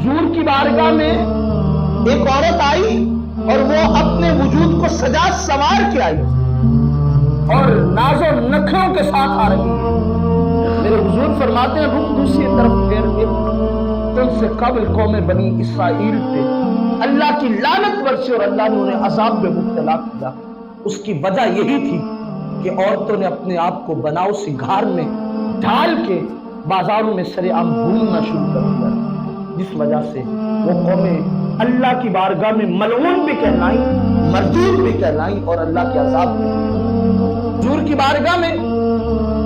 हुजूर की बारगाह में एक औरत आई और वो अपने वजूद को सजा संवार के आई और नाज़ो नखरों के साथ आ रही है। मेरे हुजूर फरमाते हैं रुख दूसरी तरफ फेर के, तुमसे कबल कौम बनी इसराइल पे अल्लाह की लानत बरसी और अल्लाह ने उन्हें अजाब में मुब्तला किया। उसकी वजह यही थी कि औरतों ने अपने आप को बनाओ सिंगार में ढाल के बाजारों में सरेआम घूमना शुरू कर दिया, जिस वजह से वो कौमें अल्लाह की बारगाह में मलऊन भी कहलाई, मरदूद भी कहलाई और अल्लाह के अजाब में। हुजूर की बारगाह में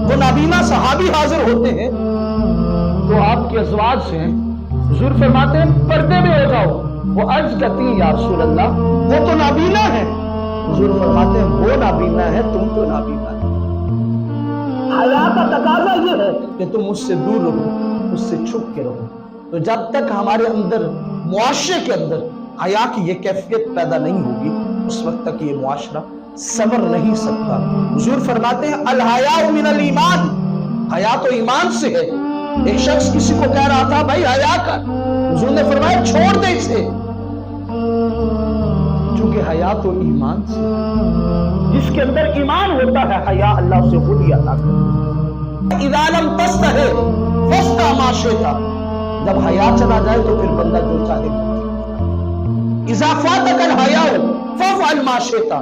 वो नाबीना सहाबी हाजिर होते हैं तो आपके अज़वाज से हुजूर फरमाते हैं पर्दे में हो जाओ। वो अर्ज करती है या रसूल अल्लाह वो तो नाबीना है। हुजूर फरमाते हैं वो नाबीना है, तुम तो नाबीना है। हया का तकाजा ये है कि तुम उससे दूर रहो, उससे छुप के रहो। तो जब तक हमारे अंदर मुआशरे के अंदर हया की ये कैफियत पैदा नहीं होगी उस वक्त तक ये मुआशरा सबर नहीं सकता। हुजूर फरमाते हैं अल हया मिनल ईमान, हया तो ईमान से है। एक शख्स किसी को कह रहा था भाई हया कर, हुजूर ने फरमाया छोड़ दे इसे, क्योंकि हया तो ईमान से, जिसके अंदर ईमान होता है हया अल्लाह उसे खुद ही अता करता है। इज़ा लम तस्तहि फस्ता मा शिता, जब हया चला जाए तो फिर बंदा जो चाहे इज़ा फातकल हया फअल मा शिता,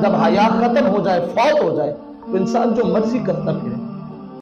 जब हया खत्म हो जाए, फौत हो जाए तो इंसान जो मर्जी करता फिरे।